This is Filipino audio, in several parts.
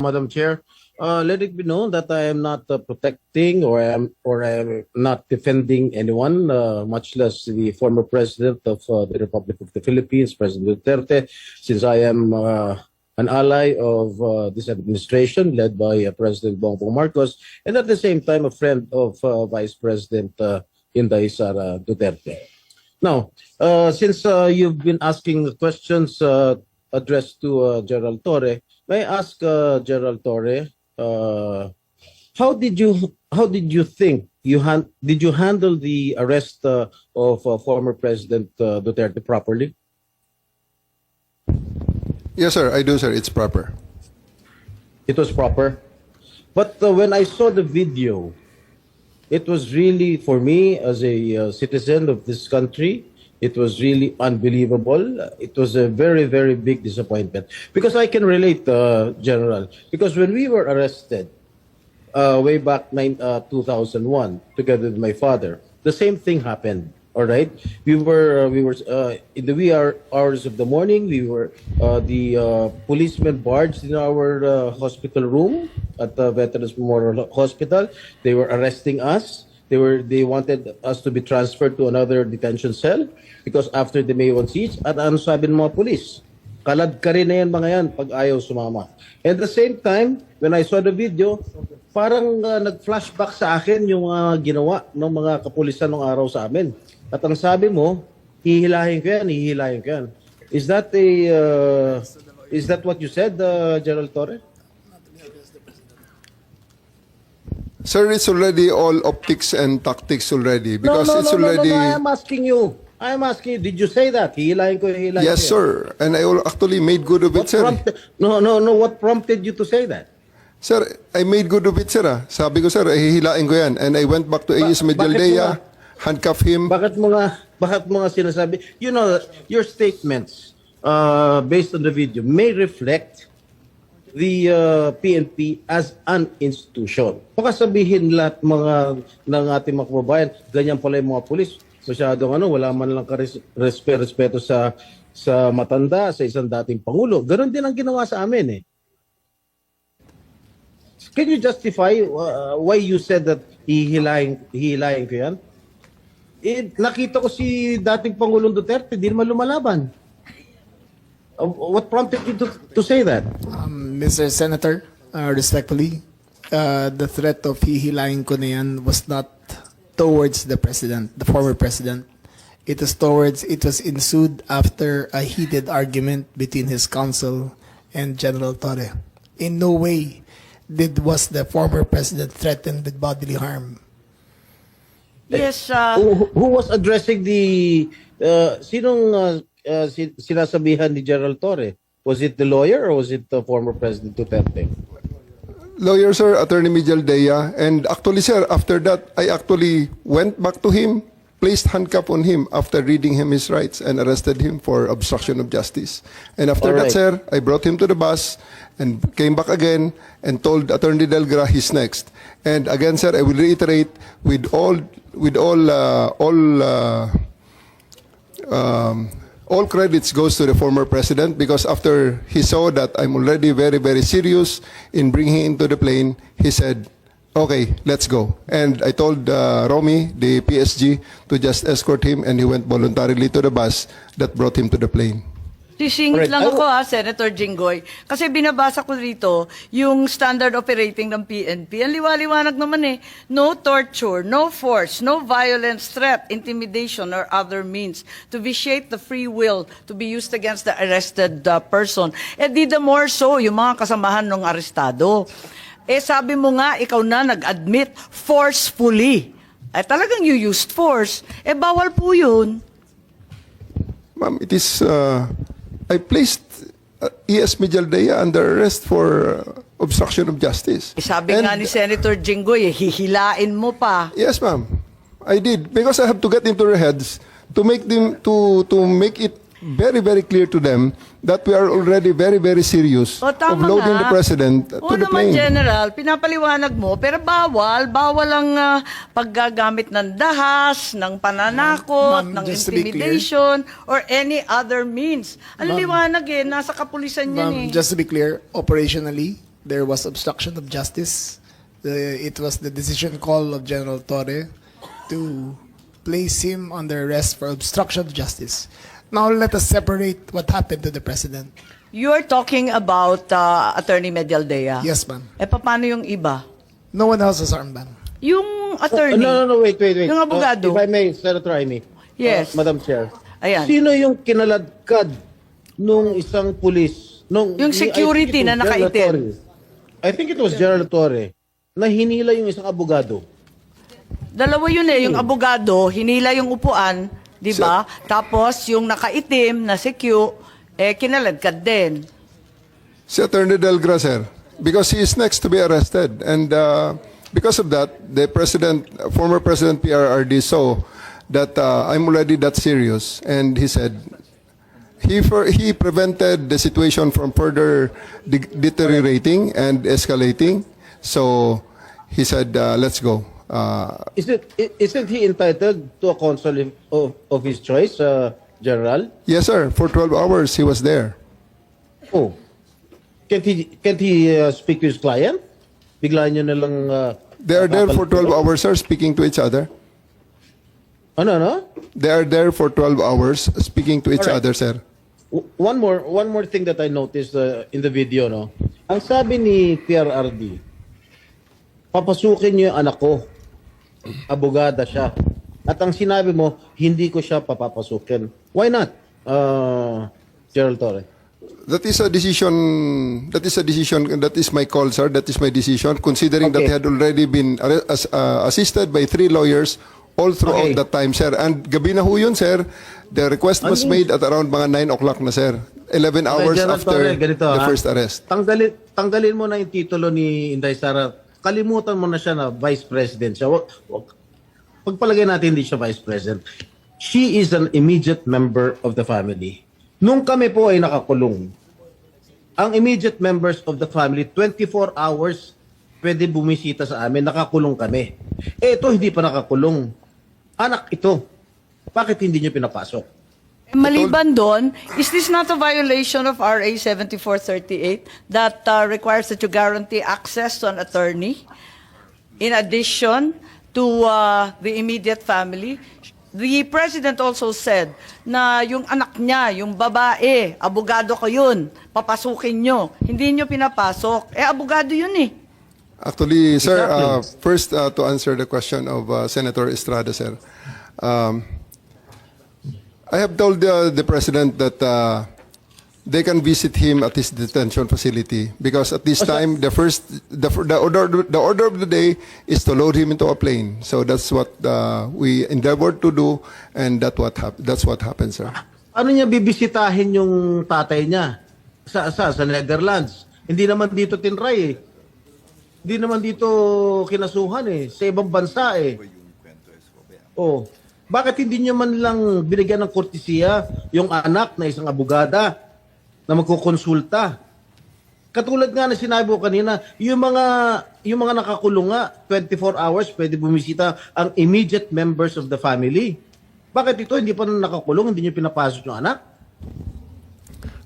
Madam Chair, let it be known that I am not protecting or I am not defending anyone, much less the former president of the Republic of the Philippines, President Duterte, since I am an ally of this administration led by President Bongbong Marcos, and at the same time a friend of Vice President Inday Sara Duterte. Now, since you've been asking the questions addressed to Gerald Torre, may I ask Gerald Torre, how did you think did you handle the arrest of former President Duterte properly? Yes, sir. I do, sir. It's proper. It was proper. But when I saw the video, it was really, for me as a citizen of this country, it was really unbelievable. It was a very, very big disappointment. Because I can relate, General. Because when we were arrested way back 2001, together with my father, the same thing happened. All right, we were in the wee hours of the morning. We were the policemen barged in our hospital room at the Veterans Memorial Hospital. They were arresting us. They wanted us to be transferred to another detention cell because after the May 1 siege, at ano sabi ng mga police? Kalad ka rin na yan mga yan pag ayaw sumama. At the same time, when I saw the video, parang nag-flashback sa akin yung mga ginawa ng mga kapulisan ng araw sa amin. At ang sabi mo, hihilahin ko yan, hihilahin ko yan. Is that what you said, Gerald Torre? Sir, it's already all optics and tactics already because it's already. No, I am asking you. Did you say that? Hihilahin ko, hihilahin ko. Yes, sir. And I actually made good of it, sir. No. What prompted you to say that? Sir, I made good of it, sir. Sabi ko, sir, hihilain ko yan. And I went back to AS Medialdea, handcuff him. Bakit mo nga sinasabi? You know, your statements based on the video may reflect the PNP as an institution. Baka sabihin lahat ng ating mga kababayan, ganyan pala yung mga pulis. Masyadong wala man lang respeto sa matanda, sa isang dating pangulo. Ganon din ang ginawa sa amin eh. Can you justify why you said that hihilahin ko yan? Nakita ko si dating Pangulong Duterte, di naman lumalaban. What prompted you to say that? Mr. Senator, respectfully, the threat of hihilahin ko na yan was not towards the president, the former president. It was ensued after a heated argument between his counsel and General Torre. In no way was the former president threatened with bodily harm. Yes, Who was addressing the sinasabihan ni Gerald Torre? Was it the lawyer or was it the former President Duterte? Lawyer, sir, Attorney Medialdea. And actually, sir, after that, I actually went back to him, placed handcuff on him after reading him his rights and arrested him for obstruction of justice. And after All that, right. sir, I brought him to the bus and came back again and told Attorney Delgra he's next. And again, sir, I will reiterate all credits goes to the former president because after he saw that I'm already very, very serious in bringing him into the plane, he said, okay, let's go. And I told Romy, the PSG, to just escort him and he went voluntarily to the bus that brought him to the plane. sisingit lang ako Senator Jinggoy. Kasi binabasa ko rito yung standard operating ng PNP. Ang liwaliwanag naman eh. No torture, no force, no violence, threat, intimidation, or other means to vitiate the free will to be used against the arrested person. Eh di the more so, yung mga kasamahan ng arestado. Eh sabi mo nga, ikaw na nag-admit forcefully. Eh talagang you used force. Eh bawal po yun. Ma'am, it is, I placed ES Medialdea under arrest for obstruction of justice. Eh, sabi nga ni Senator Jinggoy, hihilain mo pa. Yes, ma'am. I did because I have to get into their heads to make them to make it very, very clear to them that we are already very, very serious O, of tama loading nga. the president to Oo the naman, plane. General, pinapaliwanag mo, pero bawal ang paggagamit ng dahas, ng pananakot, Ma'am, ng just to be intimidation, or any other means. Ang liwanag nasa kapulisan yan Ma'am, eh. just to be clear, operationally, there was obstruction of justice. It was the decision call of General Torre to place him under arrest for obstruction of justice. Now let us separate what happened to the president. You are talking about Attorney Medialdea. Yes, ma'am. Paano yung iba? No one else was armed, ma'am. Yung attorney. No, wait. Yung abogado. If I may, Senator Amy. Yes. Madam Chair. Ayan. Sino yung kinaladkad nung isang pulis? Yung security na nakaitim. I think it was General Torre na hinila yung isang abogado. Dalawa yun yung abogado, hinila yung upuan, di ba? Tapos yung nakaitim na si Q, kinaladkad din. Si Attorney Delgra, sir, because he is next to be arrested. And because of that, the former President PRRD saw that I'm already that serious. And he said, he prevented the situation from further deteriorating and escalating. So he said, let's go. Isn't he entitled to a counsel of his choice, General? Yes, sir. For 12 hours, he was there. Oh. Can't he speak to his client? Bigla niyo na lang... They are there for 12 hours, sir, speaking to each other. Ano? They are there for 12 hours speaking to each Alright. other, sir. One more thing that I noticed in the video, no? Ang sabi ni PRRD, papasukin niyo yung anak ko. Abogada siya. At ang sinabi mo, hindi ko siya papapasukin. Why not, Gerald Torre? That is a decision. That is my call, sir. That is my decision. Considering that Okay. he had already been assisted by 3 lawyers all throughout Okay. that time, sir. And gabi na ho yun, sir. The request was made at around mga 9 o'clock na, sir. 11 hours General after Torre, ganito, the ha? first arrest. Tanggalin mo na yung titulo ni Inday Sara. Kalimutan mo na siya na Vice President siya. Pagpalagay natin hindi siya Vice President. She is an immediate member of the family. Nung kami po ay nakakulong, ang immediate members of the family, 24 hours pwede bumisita sa amin, nakakulong kami. Ito hindi pa nakakulong. Anak ito. Bakit hindi niyo pinapasok? Maliban doon, is this not a violation of RA 7438 that requires that you guarantee access to an attorney in addition to the immediate family? The president also said na yung anak niya, yung babae, abogado ko yun, papasukin nyo. Hindi nyo pinapasok. Abogado yun eh. Actually, sir, Exactly. first to answer the question of Senator Estrada, sir. I have told the president that they can visit him at his detention facility because at this time the order of the day is to load him into a plane. So that's what we endeavored to do, and that's what happened, sir. Ano niya bibisitahin yung tatay niya sa Netherlands? Hindi naman dito tinray eh. Hindi naman dito kinasuhan eh. Sa ibang bansa eh. Oh, bakit hindi niyo man lang binigyan ng kortesiya yung anak na isang abogada na magkukonsulta? Katulad nga na sinabi ko kanina, yung mga nakakulong nga, 24 hours pwede bumisita ang immediate members of the family. Bakit ito hindi pa nakakulong, hindi niyo pinapasok yung anak?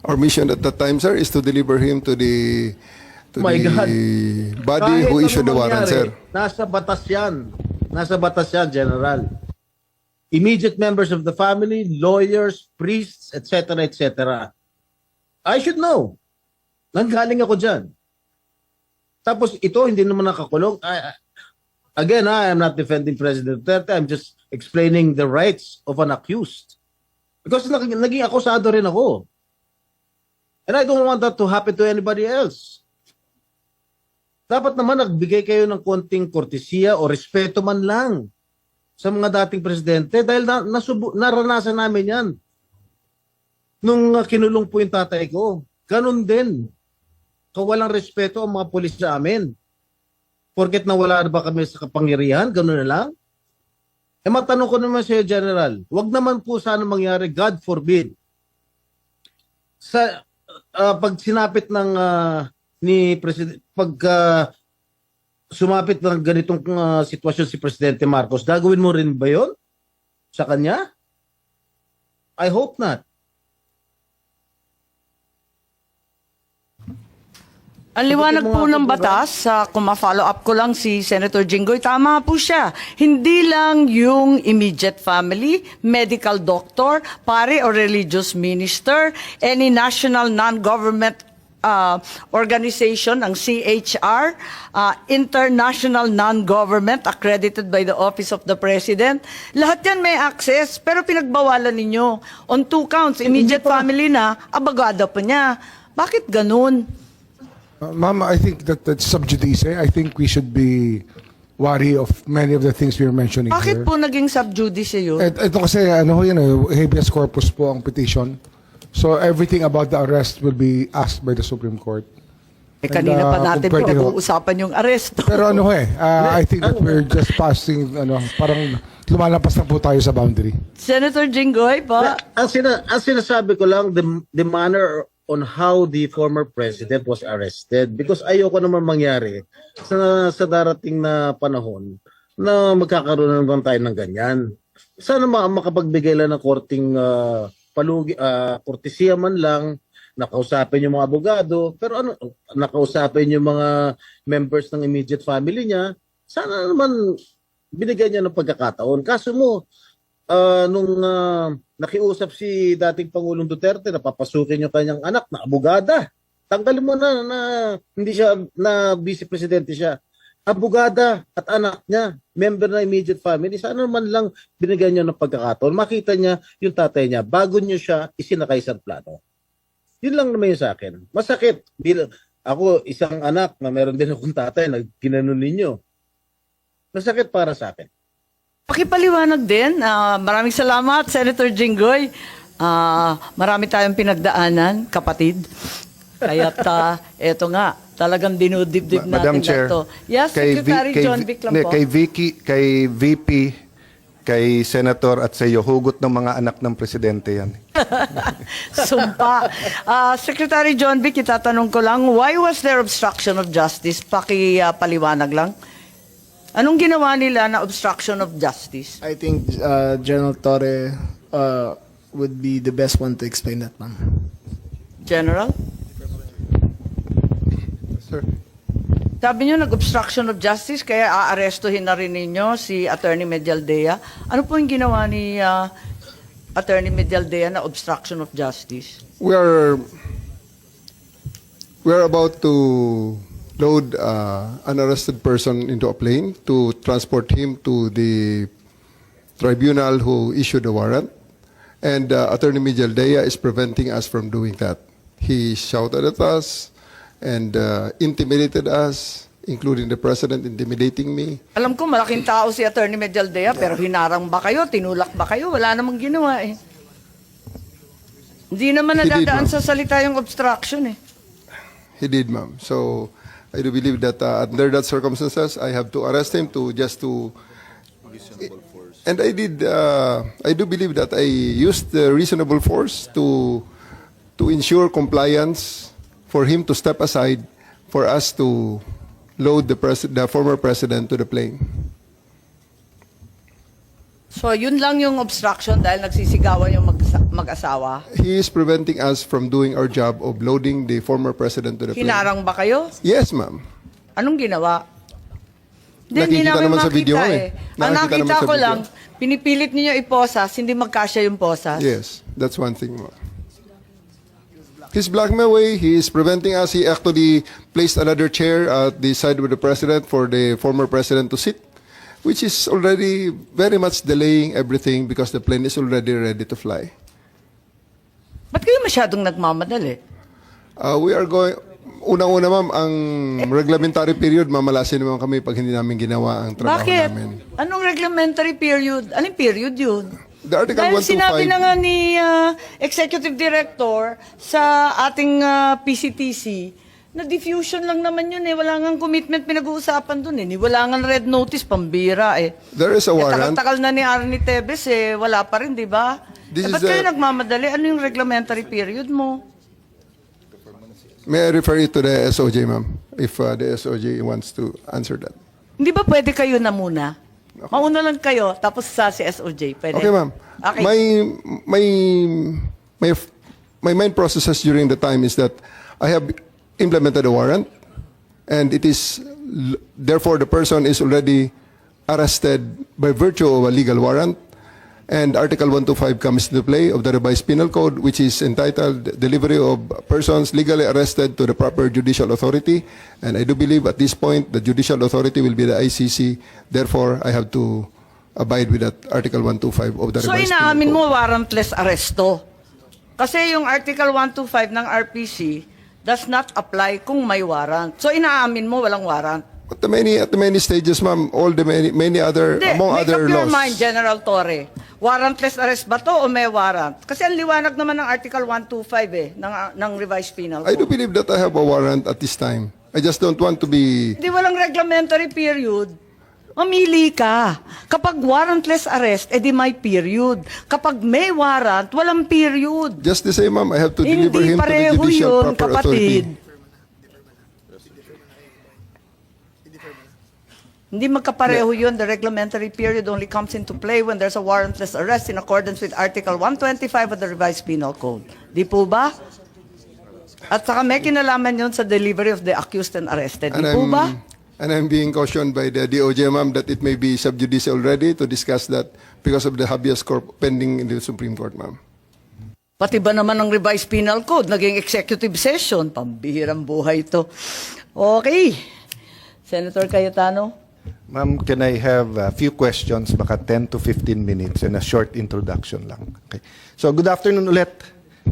Our mission at that time, sir, is to deliver him to the My God. body Kahit who issued the anong warrant, mangyari, sir. Nasa batas yan. Nasa batas yan, General. Immediate members of the family, lawyers, priests, etc., etc. I should know. Nanggaling ako dyan. Tapos ito, hindi naman nakakulong. Again, I am not defending President Duterte. I'm just explaining the rights of an accused. Because naging akusado rin ako. And I don't want that to happen to anybody else. Dapat naman nagbigay kayo ng konting kortesiya o respeto man lang sa mga dating presidente dahil naranasan namin yan. Nung kinulong po yung tatay ko, ganun din. Kawalang respeto ang mga pulis sa amin. Porket nawala na ba kami sa kapangyarihan, ganun na lang. Matanong ko naman sa iyo, General, wag naman po sana mangyari, God forbid, sa pag sinapit ng ni President, pag sumapit ng ganitong sitwasyon si Presidente Marcos, gagawin mo rin ba yon sa kanya? I hope not. Ang liwanag po ng batas, kung ma-follow up ko lang si Senator Jinggoy, tama po siya. Hindi lang yung immediate family, medical doctor, pare or religious minister, any national non-government organization, ang CHR, international non-government accredited by the Office of the President. Lahat yan may access, pero pinagbawalan ninyo. On 2 counts, immediate family na, abogado pa niya. Bakit ganun? Ma'am, I think that's sub judice. I think we should be wary of many of the things we are mentioning Bakit here. po naging sub judice yun? Ito kasi, ano ho yan, habeas corpus po ang petition. So everything about the arrest will be asked by the Supreme Court. Kanina pa natin kung pwede ho. pinag-uusapan yung arresto. Pero ano ho I think that we're just passing, parang lumalampas na po tayo sa boundary. Senator Jinggoy, pa? Ang sinasabi ko lang, the manner on how the former president was arrested, because ayoko naman mangyari sa darating na panahon na magkakaroon naman tayo ng ganyan. Sana makapagbigay lang ng korting kortesiya man lang, nakausapin yung mga abogado, pero nakausapin yung mga members ng immediate family niya, sana naman binigyan niya ng pagkakataon. Kaso mo, nung nakiusap si dating Pangulong Duterte na papasukin yung kanyang anak na abogada, tanggalin mo na hindi siya, na vice presidente siya. Abogada at anak niya, member na immediate family, sana naman lang binigyan niya ng pagkakataon. Makita niya yung tatay niya bago niyo siya isinakay sa plano. Yun lang naman yung sa akin. Masakit. Ako, isang anak na meron din akong tatay na ginanon ninyo. Masakit para sa akin. Pakipaliwanag din. Maraming salamat, Senator Jinggoy. Marami tayong pinagdaanan, kapatid. Kaya't eto nga, talagang dinudibdib natin Madam Chair, to. Yes, Secretary John Vic lang po. Kay Vicky, kay VP, kay Senator at sa iyo, hugot ng mga anak ng presidente yan. Sumpa. Secretary John Vic, itatanong ko lang, why was there obstruction of justice? Pakipaliwanag lang. Anong ginawa nila na obstruction of justice? I think General Torre would be the best one to explain that, ma'am. General? Sir. Sabi niyo nag-obstruction of justice kaya aarestuhin na rin ninyo si Attorney Medialdea. Ano po yung ginawa ni Attorney Medialdea na obstruction of justice? We're about to load an arrested person into a plane to transport him to the tribunal who issued the warrant. And Attorney Medialdea is preventing us from doing that. He shouted at us and intimidated us, including the president intimidating me. Alam ko malaking tao si Attorney Medialdea pero hinarang ba kayo? Tinulak ba kayo? Wala namang ginawa eh. Hindi naman He did, nadadaan ma'am. sa salita yung obstruction eh. He did, ma'am. So I do believe that under that circumstances, I have to arrest him and I did. I do believe that I used the reasonable force to ensure compliance, for him to step aside, for us to load the former president to the plane. So yun lang yung obstruction dahil nagsisigawan yung mag-asawa. He is preventing us from doing our job of loading the former president to the plane. Hinarang ba kayo? Yes, ma'am. Anong ginawa? Hindi Nakikita namin naman sa video makita eh. Ang Nakikita nakita naman sa ko video. lang, pinipilit ninyo iposas, hindi magkasya yung posas. Yes, that's one thing, ma'am. He's blocking my way. He is preventing us. He actually placed another chair at the side of the president for the former president to sit, which is already very much delaying everything because the plane is already ready to fly. Ba't kayo masyadong nagmamadali? We are going... Unang-una, ma'am, ang reglementary period, mamalasin naman kami pag hindi namin ginawa ang trabaho Bakit? namin. Anong reglementary period? Anong period yun? The Article Dahil 125... sinabi na nga ni Executive Director sa ating PCTC na diffusion lang naman yun eh. Wala nga commitment pinag-uusapan dun eh. Wala nga red notice, pambira eh. There is a warrant. Takal-takal na ni Arnie Tevez eh. Wala pa rin, di ba? This Ba't is kayo a- nagmamadali? Ano yung reglementary period mo? May I refer you to the SOJ, ma'am, if the SOJ wants to answer that. Hindi ba pwede kayo na muna? Mauna lang kayo, tapos sa si SOJ. Pwede? Okay, ma'am. Okay. My main processes during the time is that I have implemented a warrant and it is therefore the person is already arrested by virtue of a legal warrant, and Article 125 comes into play of the revised penal code, which is entitled delivery of persons legally arrested to the proper judicial authority, and I do believe at this point the judicial authority will be the ICC. Therefore, I have to abide with that Article 125 of the So revised inaamin penal mo code. warrantless arresto. Kasi yung Article 125 ng RPC does not apply kung may warrant. So inaamin mo walang warrant. At the many stages, ma'am, all the many other, Hindi, among make other up your laws. mind, General Torre. Warrantless arrest ba to o may warrant? Kasi ang liwanag naman ng Article 125 ng revised penal I do code. believe that I have a warrant at this time. I just don't want to be... Hindi walang reglementary period. Mamili ka. Kapag warrantless arrest, edi may period. Kapag may warrant, walang period. Just the same, ma'am, I have to deliver Hindi him to the pareho judicial yun, proper kapatid. authority. Hindi magkapareho yun. The reglementary period only comes into play when there's a warrantless arrest in accordance with Article 125 of the revised penal code. Di po ba? At saka may kinalaman yun sa delivery of the accused and arrested. Di po ba? And I'm being cautioned by the DOJ, ma'am, that it may be sub judice already to discuss that because of the habeas corpus pending in the Supreme Court, ma'am. Pati ba naman ng revised penal code, naging executive session, pambihirang buhay ito. Okay. Senator Cayetano? Ma'am, can I have a few questions, baka 10 to 15 minutes and a short introduction lang. Okay. So, good afternoon ulit,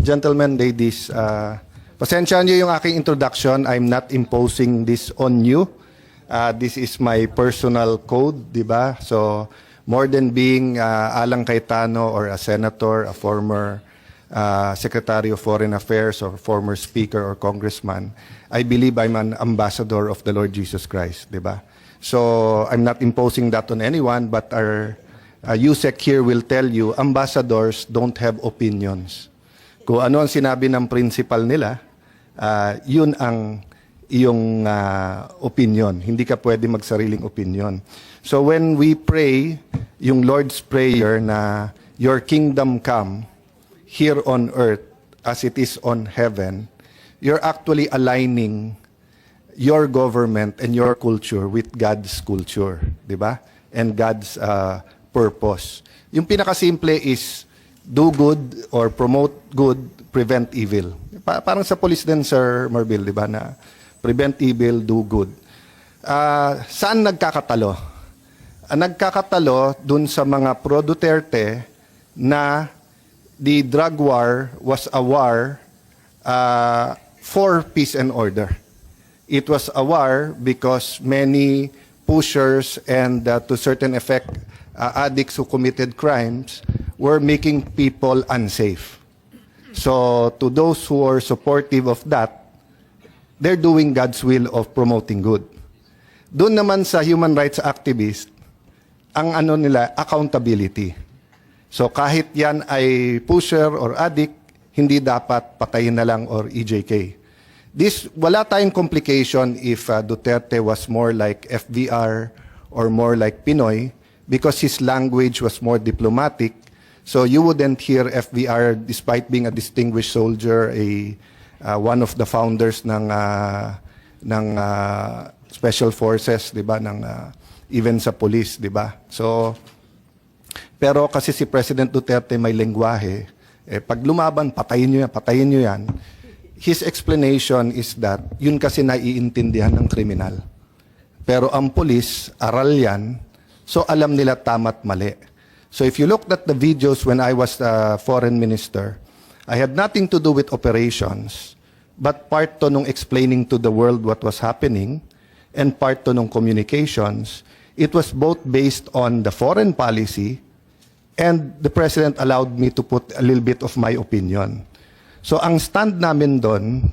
gentlemen, ladies. Pasensya niyo yung aking introduction. I'm not imposing this on you. This is my personal code, di ba? So, more than being Alang Cayetano or a senator, a former Secretary of Foreign Affairs or former Speaker or Congressman, I believe I'm an ambassador of the Lord Jesus Christ, di ba? So, I'm not imposing that on anyone, but our USEC here will tell you, ambassadors don't have opinions. Kung ano ang sinabi ng principal nila, yun ang iyong opinion. Hindi ka pwede magsariling opinion. So when we pray, yung Lord's Prayer na, your kingdom come here on earth as it is on heaven, you're actually aligning your government and your culture with God's culture, di ba? And God's purpose. Yung pinakasimple is, do good or promote good, prevent evil. Parang sa police din, Sir Marbil, di ba, na prevent evil, do good. Saan nagkakatalo? Nagkakatalo dun sa mga pro-Duterte na the drug war was a war for peace and order. It was a war because many pushers and to certain effect addicts who committed crimes were making people unsafe. So to those who are supportive of that, they're doing God's will of promoting good. Doon naman sa human rights activist, ang ano nila, accountability. So kahit yan ay pusher or addict, hindi dapat patayin na lang or EJK. Wala tayong complication if Duterte was more like FVR or more like Pinoy because his language was more diplomatic. So you wouldn't hear FVR despite being a distinguished soldier, one of the founders ng special forces, 'di ba, ng even sa police, 'di ba? So pero kasi si President Duterte may lengguwahe, pag lumaban patayin niyo yan. His explanation is that yun kasi naiintindihan ng kriminal. Pero ang police, aral yan, so alam nila tama't mali. So if you looked at the videos when I was foreign minister, I had nothing to do with operations, but part to nung explaining to the world what was happening, and part to nung communications. It was both based on the foreign policy, and the President allowed me to put a little bit of my opinion. So ang stand namin doon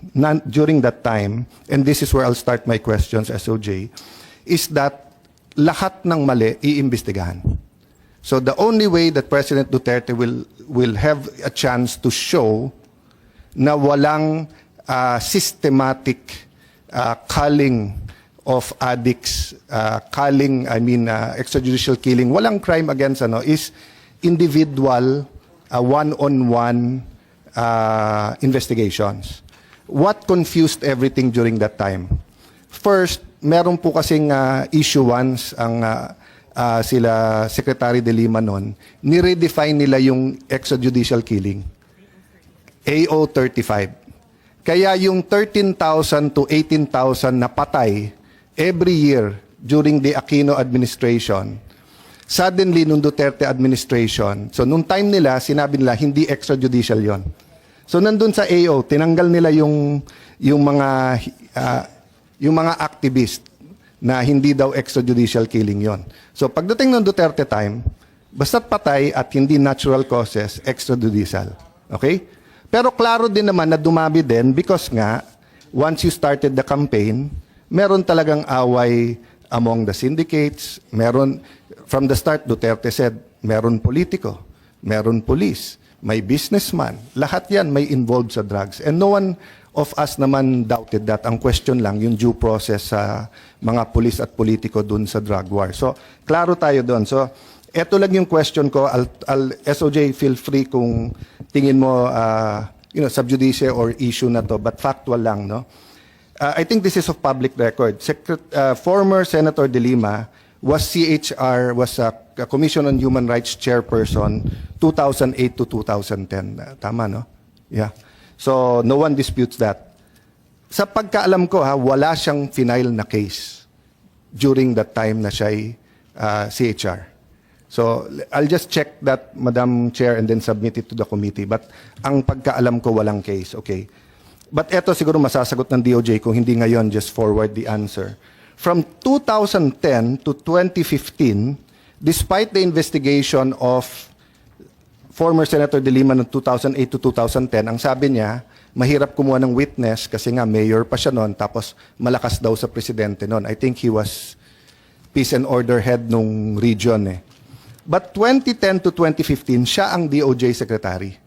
during that time, and this is where I'll start my questions, SOJ, is that lahat ng mali iimbestigahan. So the only way that President Duterte will have a chance to show na walang systematic culling of addicts, extrajudicial killing, walang crime against is individual, one-on-one investigations. What confused everything during that time? First, meron po kasing issuance ang sila Secretary de Lima noon, ni-redefine nila yung extrajudicial killing. AO 35. Kaya yung 13,000 to 18,000 na patay every year during the Aquino administration, suddenly nung Duterte administration, so nung time nila, sinabi nila hindi extrajudicial yon. So nandun sa AO, tinanggal nila yung mga activist na hindi daw extrajudicial killing yon. So pagdating ng Duterte time, basta't patay at hindi natural causes, extrajudicial. Okay? Pero klaro din naman na dumami din because nga, once you started the campaign, meron talagang away among the syndicates, meron, from the start, Duterte said, meron politiko, meron police, may businessman, lahat yan may involved sa drugs. And no one of us naman doubted that. Ang question lang, yung due process sa mga pulis at politiko dun sa drug war. So, klaro tayo dun. So, eto lang yung question ko. SOJ, feel free kung tingin mo, sub judice or issue na to, but factual lang, no? I think this is of public record. Former Senator De Lima was a Commission on Human Rights chairperson 2008 to 2010. Tama, no? Yeah. So, no one disputes that. Sa pagkaalam ko, wala siyang final na case during that time na siya'y CHR. So, I'll just check that, Madam Chair, and then submit it to the committee. But ang pagkaalam ko, walang case. Okay. But eto siguro masasagot ng DOJ kung hindi ngayon, just forward the answer. From 2010 to 2015, despite the investigation of former Senator De Lima noong 2008 to 2010, ang sabi niya, mahirap kumuha ng witness kasi nga mayor pa siya noon, tapos malakas daw sa presidente noon. I think he was peace and order head nung region eh. But 2010 to 2015, siya ang DOJ secretary.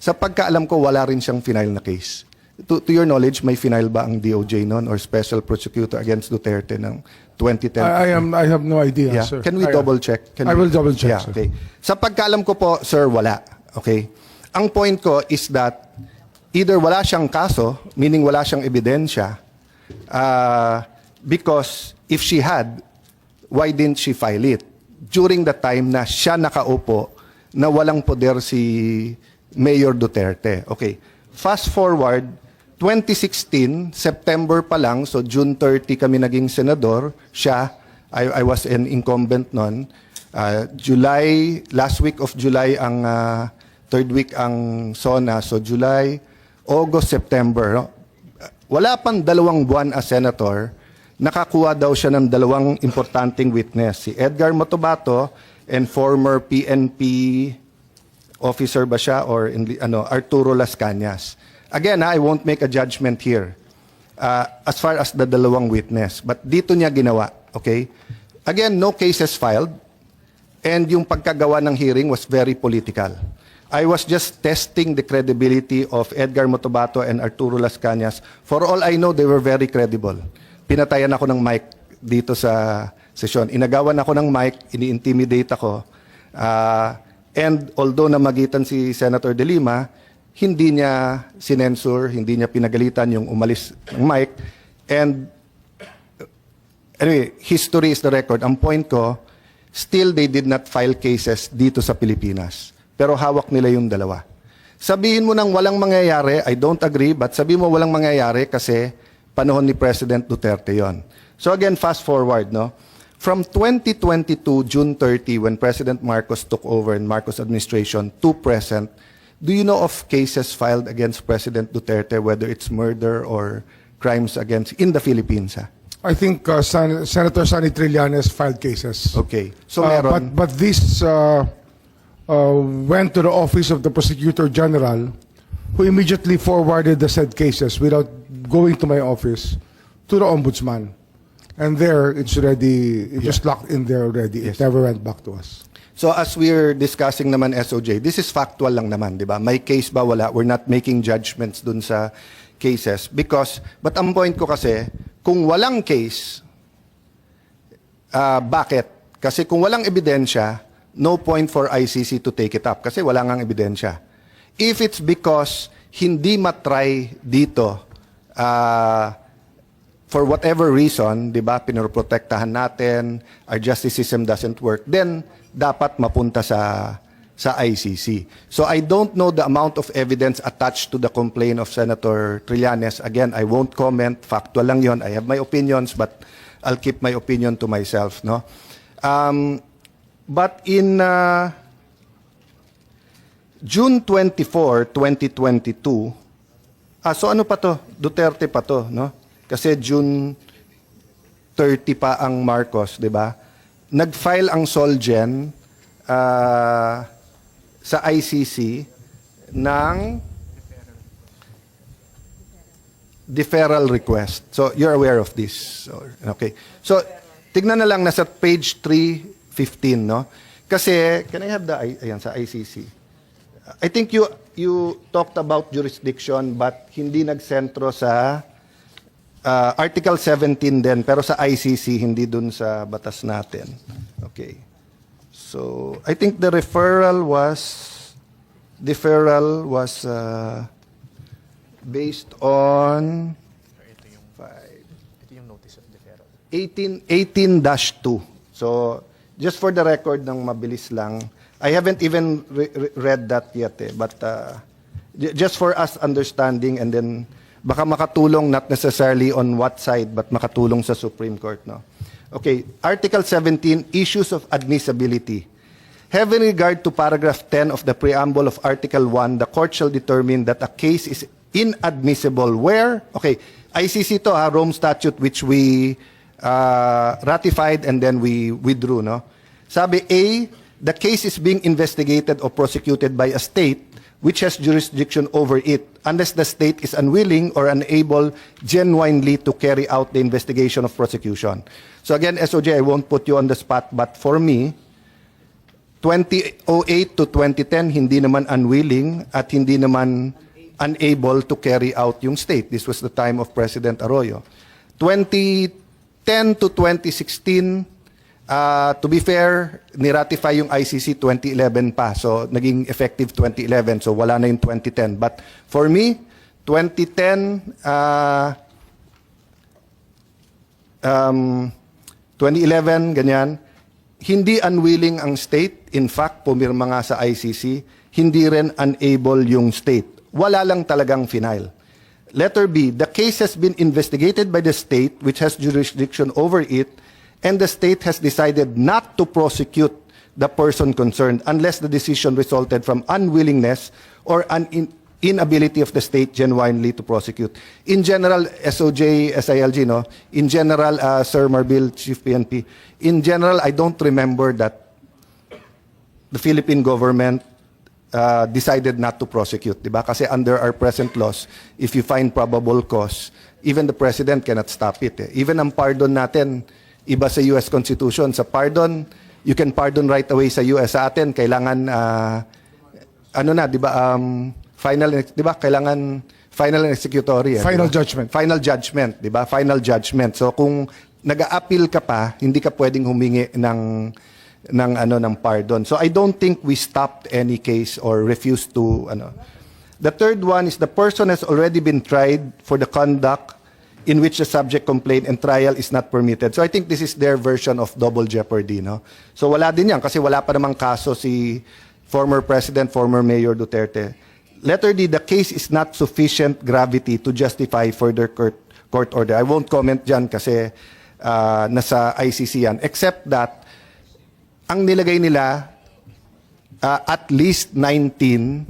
Sa pagkaalam ko, wala rin siyang final na case. To your knowledge, may final ba ang DOJ noon or special prosecutor against Duterte ng 2010? I have no idea, Yeah. sir. Can we double check? I will double check, Yeah, sir. okay. Sa pagkaalam ko po, sir, wala. Okay? Ang point ko is that either wala siyang kaso, meaning wala siyang ebidensya, because if she had, why didn't she file it? During the time na siya nakaupo, na walang poder si Mayor Duterte. Okay. Fast forward, 2016, September pa lang, so June 30 kami naging senador, siya, I was an incumbent noon. July, last week of July ang third week ang SONA, so July, August, September. No? Wala pang 2 buwan as senator, nakakuha daw siya ng 2 importanteng witness, si Edgar Motobato and former PNP officer ba siya or Arturo Las Cañas. Again, I won't make a judgment here as far as the 2 witness. But dito niya ginawa, okay? Again, no cases filed. And yung pagkagawa ng hearing was very political. I was just testing the credibility of Edgar Motobato and Arturo Las Cañas. For all I know, they were very credible. Pinatayan ako ng mic dito sa session. Inagawan ako ng mic, ini-intimidate ako. And although namagitan si Senator De Lima, hindi niya sinensure, hindi niya pinagalitan yung umalis ng mic. And anyway, history is the record. Ang point ko, still they did not file cases dito sa Pilipinas. Pero hawak nila yung 2. Sabihin mo nang walang mangyayari, I don't agree, but sabihin mo walang mangyayari kasi panahon ni President Duterte yon. So again, fast forward, no? From 2022, June 30, when President Marcos took over in Marcos administration, to present, do you know of cases filed against President Duterte, whether it's murder or crimes against in the Philippines? I think Senator Sonny Trillanes filed cases. Okay. So meron. But this went to the office of the Prosecutor General, who immediately forwarded the said cases without going to my office to the Ombudsman. And there, it's already, it was locked in there already. It never went back to us. So as we're discussing naman SOJ, this is factual lang naman, di ba? May case ba, wala? We're not making judgments dun sa cases. But ang point ko kasi, kung walang case, bakit? Kasi kung walang ebidensya, no point for ICC to take it up. Kasi wala ngang ebidensya. If it's because hindi matry dito, for whatever reason, di ba, pinoprotektahan natin, our justice system doesn't work, then dapat mapunta sa ICC. So I don't know the amount of evidence attached to the complaint of Senator Trillanes. Again, I won't comment. Factual lang yon. I have my opinions, but I'll keep my opinion to myself. No. But in June 24, 2022, so ano pa to? Duterte pa to, no? Kasi June 30 pa ang Marcos, di ba? Nag-file ang Solgen sa ICC ng deferral request. So, you're aware of this. Okay. So, tignan na lang, nasa page 315, no? Kasi, can I have the, ayan, sa ICC. I think you talked about jurisdiction, but hindi nagsentro sa Article 17 din, pero sa ICC, hindi dun sa batas natin. Okay. So, I think the deferral was based on 18-2. So, just for the record ng mabilis lang, I haven't even read that yet, but just for us understanding, and then baka makatulong not necessarily on what side, but makatulong sa Supreme Court, no? Okay, Article 17, issues of admissibility. Having regard to paragraph 10 of the preamble of Article 1, the court shall determine that a case is inadmissible where, okay, ICC to, Rome Statute, which we ratified and then we withdrew, no? Sabi A, the case is being investigated or prosecuted by a state which has jurisdiction over it, unless the state is unwilling or unable genuinely to carry out the investigation of prosecution. So again, SOJ, I won't put you on the spot, but for me, 2008 to 2010, hindi naman unwilling at hindi naman unable to carry out yung state. This was the time of President Arroyo. 2010 to 2016, to be fair, niratify yung ICC 2011 pa. So, naging effective 2011. So, wala na yung 2010. But for me, 2010, 2011, ganyan, hindi unwilling ang state. In fact, pumirma nga sa ICC, hindi rin unable yung state. Wala lang talagang final. Letter B, the case has been investigated by the state which has jurisdiction over it, and the state has decided not to prosecute the person concerned unless the decision resulted from unwillingness or an inability of the state genuinely to prosecute. In general, SOJ, SILG, no? In general, Sir Marbil, Chief PNP, in general, I don't remember that the Philippine government decided not to prosecute, diba? Kasi under our present laws, if you find probable cause, even the President cannot stop it. Even ang pardon natin, iba sa US Constitution. Sa pardon, you can pardon right away sa US. Sa atin, kailangan, di ba, kailangan final and executory. Final diba? judgment. Final judgment, di ba? Final judgment. So, kung nag-a-appeal ka pa, hindi ka pwedeng humingi ng pardon. So, I don't think we stopped any case or refused to, The third one is the person has already been tried for the conduct in which the subject complaint and trial is not permitted. So I think this is their version of double jeopardy, no? So wala din yan kasi wala pa namang kaso si former President, former Mayor Duterte. Letter D, the case is not sufficient gravity to justify further court order. I won't comment dyan kasi nasa ICC yan. Except that, ang nilagay nila, at least 19,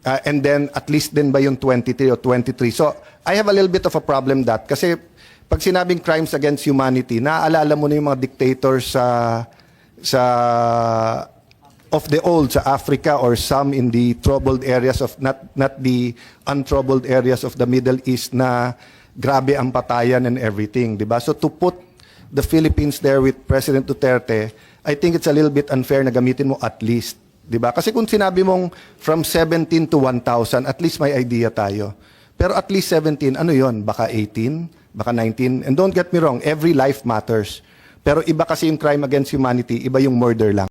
and then at least din ba yung 23 o 23. So, I have a little bit of a problem that kasi pag sinabing crimes against humanity, naaalala mo na yung mga dictators of the old sa Africa or some in the troubled areas of not the untroubled areas of the Middle East na grabe ang patayan and everything, di ba? So to put the Philippines there with President Duterte, I think it's a little bit unfair na gamitin mo at least, di ba? Kasi kung sinabi mong from 17 to 1,000, at least may idea tayo. Pero at least 17, ano yon? Baka 18, baka 19. And don't get me wrong, every life matters. Pero iba kasi yung crime against humanity, iba yung murder lang.